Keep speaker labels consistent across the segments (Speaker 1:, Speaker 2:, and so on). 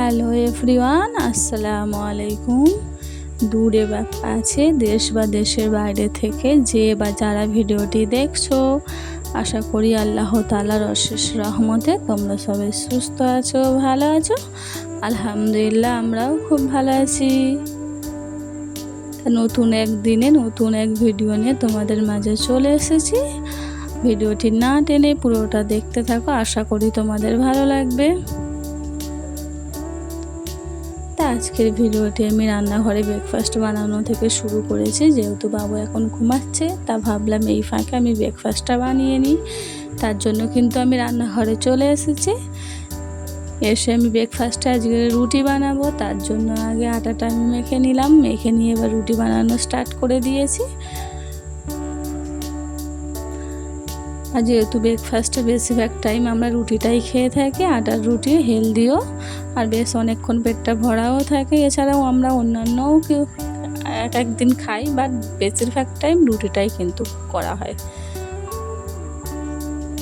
Speaker 1: Hello everyone, আসসালামু আলাইকুম। দূরে বা কাছে, দেশ বা দেশের বাইরে থেকে যে বা যারা ভিডিওটি দেখছো, আশা করি আল্লাহ তাআলার অশেষ রহমতে তোমরা সবাই সুস্থ আছো, ভালো আছো। আলহামদুলিল্লাহ, আমরাও খুব ভালো আছি। নতুন এক দিনে নতুন এক ভিডিও নিয়ে তোমাদের মাঝে চলে এসেছি। ভিডিওটি না টেনে পুরোটা দেখতে থাকো, আশা করি তোমাদের ভালো লাগবে। আজকের ভিডিওটি আমি রান্নাঘরে ব্রেকফাস্ট বানানো থেকে শুরু করেছি। যেহেতু বাবু এখন ঘুমাচ্ছে, তা ভাবলাম এই ফাঁকে আমি ব্রেকফাস্টটা বানিয়ে নিই। তার জন্য কিন্তু আমি রান্নাঘরে চলে এসেছি। এসে আমি ব্রেকফাস্টে আজকে রুটি বানাবো। তার জন্য আগে আটাটা আমি মেখে নিলাম, মেখে নিয়ে এবার রুটি বানানো স্টার্ট করে দিয়েছি। আর যেহেতু ব্রেকফাস্টে বেশিরভাগ টাইম আমরা রুটিটাই খেয়ে থাকি, আটার রুটি হেলদিও, আর বেশ অনেকক্ষণ পেটটা ভরাও থাকে। এছাড়াও আমরা অন্যান্যও কেউ একদিন খাই, বাট বেশিরভাগ টাইম রুটিটাই কিন্তু করা হয়।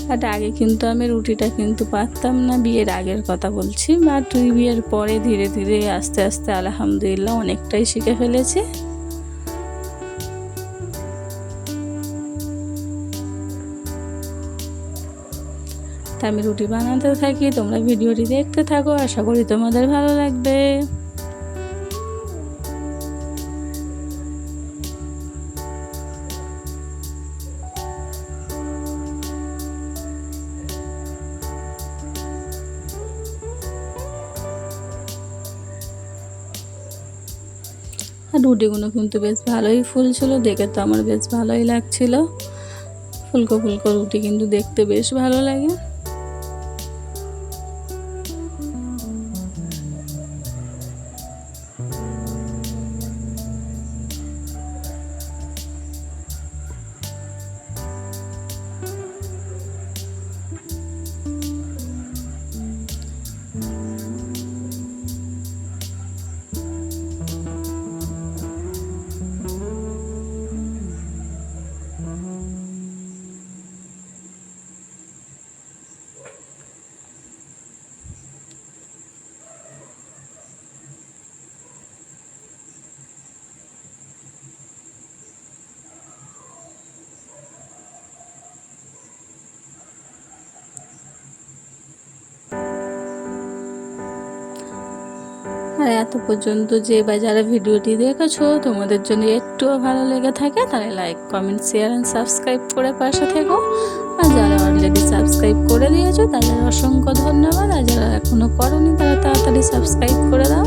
Speaker 1: বাট আগে কিন্তু আমি রুটিটা কিন্তু পারতাম না, বিয়ের আগের কথা বলছি। বাট বিয়ের পরে ধীরে ধীরে আস্তে আস্তে আলহামদুলিল্লাহ অনেকটাই শিখে ফেলেছি। তা আমি রুটি বানাতে থাকি, তোমরা ভিডিওটি দেখতে থাকো, আশা করি তোমাদের ভালো লাগবে। আর রুটিগুলো কিন্তু বেশ ভালোই ফুলছিল, দেখে তো আমার বেশ ভালোই লাগছিল। ফুলকো ফুলকো রুটি কিন্তু দেখতে বেশ ভালো লাগে। আর এত পর্যন্ত যে বা যারা ভিডিওটি দেখেছো, তোমাদের জন্য একটুও ভালো লেগে থাকে তাহলে like, comment, share and subscribe করে পাশে থেকো। আর যারা অলরেডি সাবস্ক্রাইব করে দিয়েছো তাদের অসংখ্য ধন্যবাদ। আর যারা এখনও করোনি তারা তাড়াতাড়ি সাবস্ক্রাইব করে দাও।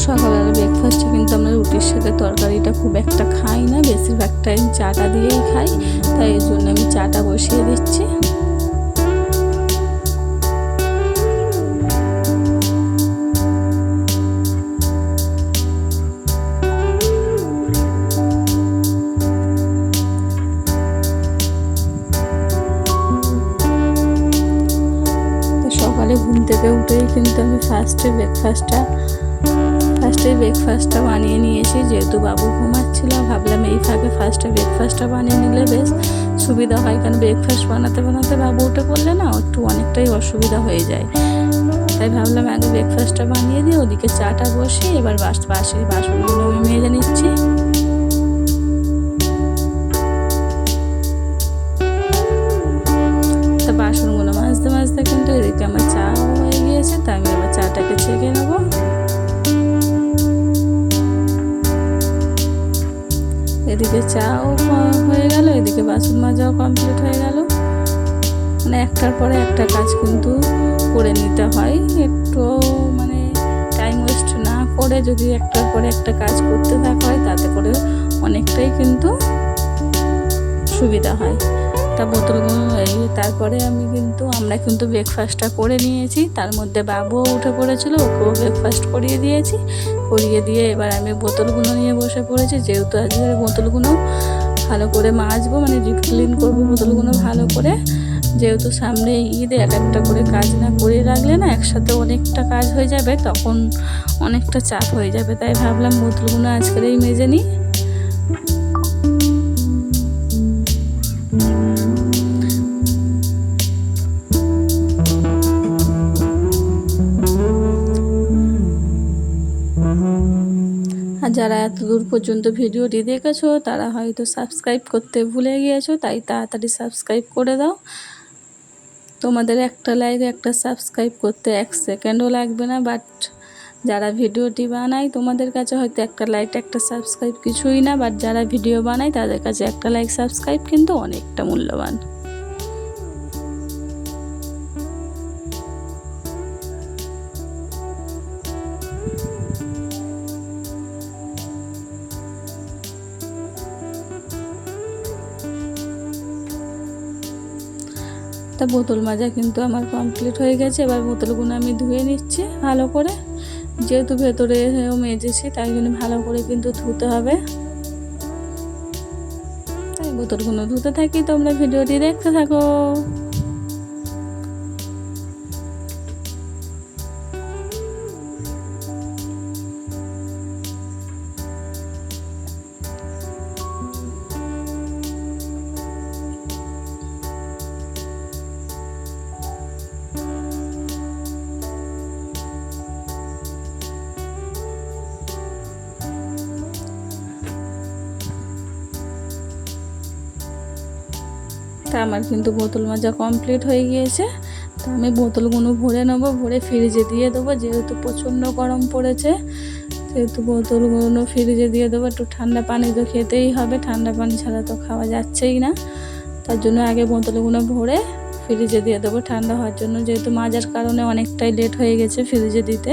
Speaker 1: সকালবেলা ব্রেকফাস্টে কিন্তু আমরা রুটির সাথে তরকারিটা খুব একটা খাই না, বেশিরভাগ টাইম চাটা দিয়েই খাই। তাই এই জন্য আমি চাটা বসিয়ে দিচ্ছি। সকালে ঘুম থেকে উঠেই কিন্তু আমি ফার্স্টে ব্রেকফাস্টটা বানিয়ে নিয়েছি। যেহেতু বাবু ঘুমাচ্ছিল, ভাবলাম এই ফাঁকে ব্রেকফাস্টটা বানিয়ে নিলে বেশ সুবিধা হয়, কারণ ব্রেকফাস্ট বানাতে বানাতে বাবু উঠে পড়লে না একটু অনেকটাই অসুবিধা হয়ে যায়। তাই ভাবলাম আগে ব্রেকফাস্টটা বানিয়ে দিয়ে ওদিকে চাটা বসিয়ে এবার বাসনগুলো আমি মেজে নিচ্ছি। তা বাসনগুলো মাজতে মাজতে কিন্তু এদিকে আমার চাও হয়ে গিয়েছে, তাই আমি এবার চাটাকে ছেঁকে নেবো। এদিকে চাও হয়ে গেল, এদিকে বাসন মাজাও কমপ্লিট হয়ে গেল। মানে একটার পরে একটা কাজ কিন্তু করে নিতে হয়, একটু মানে টাইম ওয়েস্ট না করে যদি একটার পরে একটা কাজ করতে থাকা হয় তাতে করে অনেকটাই কিন্তু সুবিধা হয়। তা বোতলগুলো তারপরে আমরা কিন্তু ব্রেকফাস্টটা করে নিয়েছি। তার মধ্যে বাবুও উঠে পড়েছিল, ওকেও ব্রেকফাস্ট করিয়ে দিয়েছি। করিয়ে দিয়ে এবার আমি বোতলগুলো নিয়ে বসে পড়েছি। যেহেতু আজকে বোতলগুলো ভালো করে মাজবো, মানে ডিপ ক্লিন করবো বোতলগুলো ভালো করে। যেহেতু সামনে ঈদ, এক একটা করে কাজ না করে রাখলে না একসাথে অনেকটা কাজ হয়ে যাবে, তখন অনেকটা চাপ হয়ে যাবে। তাই ভাবলাম বোতলগুলো আজকেরই মেজে নিই। আর যারা এত দূর পর্যন্ত ভিডিওটি দেখেছো তারা হয়তো সাবস্ক্রাইব করতে ভুলে গিয়েছো, তাই তাড়াতাড়ি সাবস্ক্রাইব করে দাও। তোমাদের একটা লাইক, একটা সাবস্ক্রাইব করতে 1 সেকেন্ডও লাগবে না, বাট যারা ভিডিওটি বানায় তোমাদের কাছে হয়তো একটা লাইক, একটা সাবস্ক্রাইব কিছুই না, বাট যারা ভিডিও বানায় তাদের কাছে একটা লাইক, সাবস্ক্রাইব কিন্তু অনেকটা মূল্যবান। তা বোতল মাজা কিন্তু আমার কমপ্লিট হয়ে গেছে। এবার বোতলগুলো আমি ধুয়ে নিচ্ছি ভালো করে, যেহেতু ভেতরে মেজেছি তাই জন্য ভালো করে কিন্তু ধুতে হবে। তাই বোতলগুলো ধুতে থাকি, তোমরা ভিডিওটি দেখতে থাকো। তা আমার কিন্তু বোতল মাজা কমপ্লিট হয়ে গিয়েছে। তো আমি বোতলগুলো ভরে নেবো, ভরে ফ্রিজে দিয়ে দেবো, যেহেতু প্রচণ্ড গরম পড়েছে সেহেতু বোতলগুলো ফ্রিজে দিয়ে দেবো। একটু ঠান্ডা পানি তো খেতেই হবে, ঠান্ডা পানি ছাড়া তো খাওয়া যাচ্ছেই না। তার জন্য আগে বোতলগুলো ভরে ফ্রিজে দিয়ে দেবো ঠান্ডা হওয়ার জন্য, যেহেতু মাজার কারণে অনেকটাই লেট হয়ে গেছে ফ্রিজে দিতে।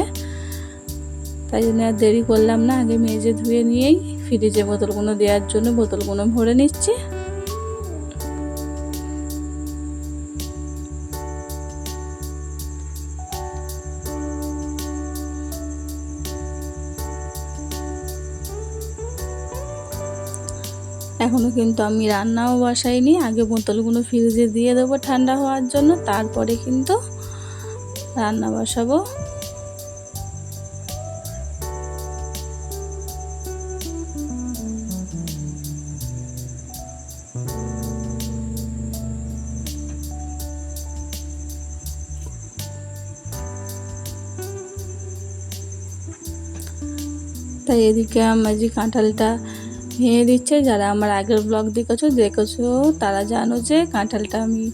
Speaker 1: তাই জন্য আর দেরি করলাম না, আগে মেজে ধুয়ে নিয়েই ফ্রিজে বোতলগুলো দেওয়ার জন্য বোতলগুলো ভরে নিচ্ছি। এখনও কিন্তু আমি রান্নাও বসাইনি, আগে বোতলগুলো ফ্রিজে দিয়ে দেবো ঠান্ডা হওয়ার জন্য, তারপরে কিন্তু রান্না বসাবো। তাই এদিকে আমার যে কাঁঠালটা ভেঙে দিচ্ছে, যারা আমার আগের ব্লগ দেখেছো তারা জানো যে কাঁঠালটা আমি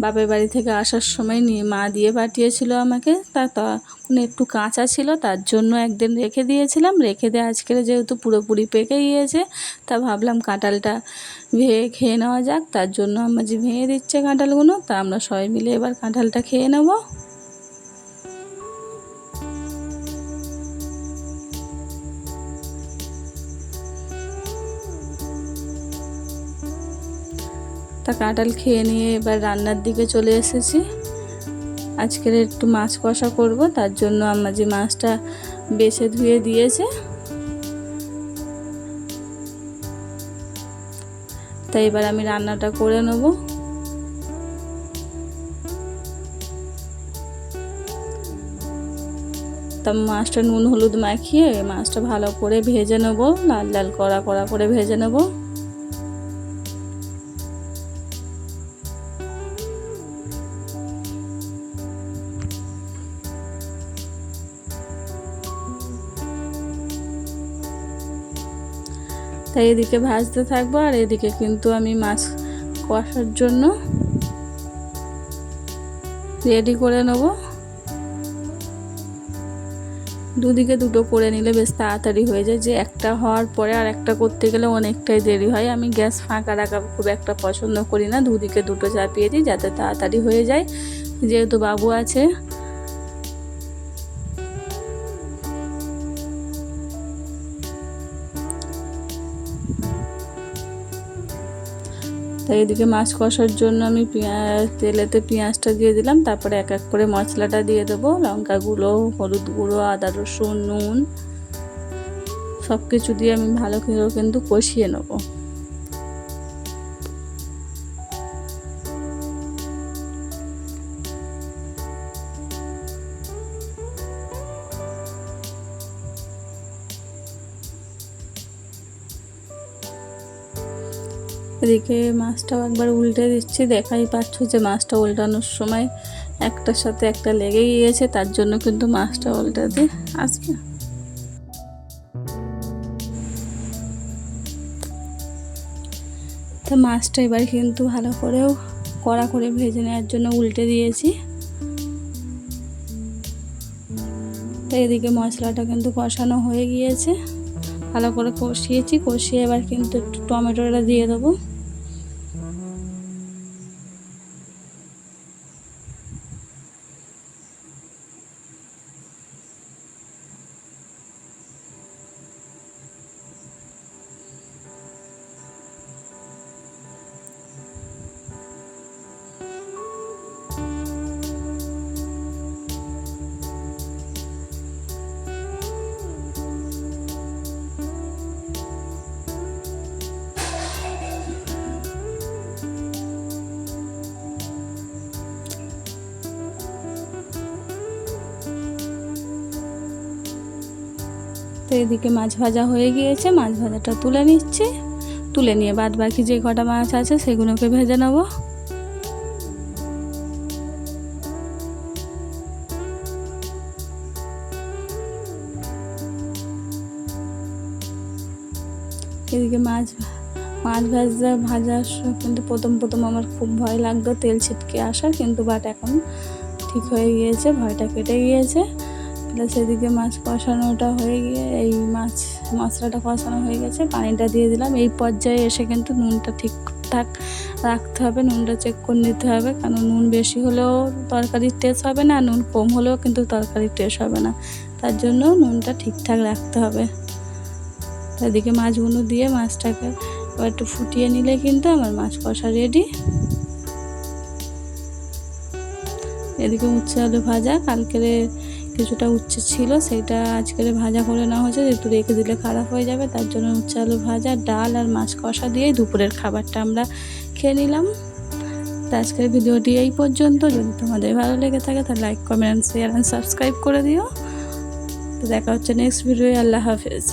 Speaker 1: বাপের বাড়ি থেকে আসার সময় নিয়ে মা দিয়ে পাঠিয়েছিল আমাকে। তা তখন একটু কাঁচা ছিল, তার জন্য একদিন রেখে দিয়েছিলাম। রেখে দিয়ে আজকে যেহেতু পুরোপুরি পেকে গিয়েছে, তা ভাবলাম কাঁঠালটা ভেঙে খেয়ে নেওয়া যাক। তার জন্য আমার যে ভেঙে দিচ্ছে কাঁঠালগুলো, তা আমরা সবাই মিলে এবার কাঁঠালটা খেয়ে নেব। তা কাঁঠাল খেয়ে নিয়ে এবার রান্নার দিকে চলে এসেছি। আজকের একটু মাছ কষা করব, তার জন্য আমার যে মাছটা বেছে ধুয়ে দিয়েছে, তাই এবার আমি রান্নাটা করে নেব। তা মাছটা নুন হলুদ মাখিয়ে মাছটা ভালো করে ভেজে নেব, লাল লাল কড়া কড়া করে ভেজে নেব। তাই এদিকে ভাজতে থাকবো, আর এদিকে কিন্তু আমি মাছ কষার জন্য রেডি করে নেব। দুদিকে দুটো করে নিলে বেশ তাড়াতাড়ি হয়ে যায়, যে একটা হওয়ার পরে আর একটা করতে গেলে অনেকটাই দেরি হয়। আমি গ্যাস ফাঁকা রাখা খুব একটা পছন্দ করি না, দুদিকে দুটো চাপিয়ে দিই যাতে তাড়াতাড়ি হয়ে যায়, যেহেতু বাবু আছে। তাই এদিকে মাছ কষার জন্য আমি তেলেতে পেঁয়াজটা দিয়ে দিলাম, তারপরে এক এক করে মশলাটা দিয়ে দেবো। লঙ্কা গুঁড়ো, হলুদ গুঁড়ো, আদা রসুন, নুন সব কিছু দিয়ে আমি ভালো করে কিন্তু কষিয়ে নেব। এদিকে মাছটাও একবার উল্টে দিচ্ছি, দেখাই পাচ্ছ যে মাছটা উল্টানোর সময় একটার সাথে একটা লেগে গিয়েছে, তার জন্য কিন্তু মাছটা উল্টাতে আজকে। তো মাছটা এবার কিন্তু ভালো করেও কড়া করে ভেজে নেওয়ার জন্য উল্টে দিয়েছি। তো এদিকে মশলাটা কিন্তু কষানো হয়ে গিয়েছে, ভালো করে কষিয়েছি। কষিয়ে এবার কিন্তু একটু টমেটোটা দিয়ে দেবো। তো এদিকে মাছ ভাজা হয়ে গিয়েছে, মাছ ভাজাটা তুলে নিচ্ছি। তুলে নিয়ে বাদ বাকি যে কটা মাছ আছে সেগুলোকে ভেজে নেব। এদিকে মাছ ভাজার কিন্তু প্রথম আমার খুব ভয় লাগতো তেল ছিটকে আসার, কিন্তু বাট এখন ঠিক হয়ে গিয়েছে, ভয়টা কেটে গিয়েছে। প্লাস এদিকে মাছ কষানোটা হয়ে গিয়ে এই মশলাটা কষানো হয়ে গেছে, পানিটা দিয়ে দিলাম। এই পর্যায়ে এসে কিন্তু নুনটা ঠিকঠাক রাখতে হবে, নুনটা চেক করে নিতে হবে, কারণ নুন বেশি হলেও তরকারির টেস্ট হবে না, নুন কম হলেও কিন্তু তরকারির টেস্ট হবে না, তার জন্য নুনটা ঠিকঠাক রাখতে হবে। এদিকে মাছগুলো দিয়ে মাছটাকে এবার একটু ফুটিয়ে নিলে কিন্তু আমার মাছ কষা রেডি। এদিকে উচ্ছে আলু ভাজা, কালকের কিছুটা উচ্ছে ছিল সেইটা আজকের ভাজা করে নেওয়া হয়েছে, একটু রেখে দিলে খারাপ হয়ে যাবে, তার জন্য উচ্ছে আলু ভাজা, ডাল আর মাছ কষা দিয়ে দুপুরের খাবারটা আমরা খেয়ে নিলাম। তো আজকের ভিডিওটি এই পর্যন্ত। যদি তোমাদের ভালো লেগে থাকে তাহলে like, comment, share and subscribe করে দিও। তো দেখা হচ্ছে নেক্সট ভিডিও। আল্লাহ হাফেজ।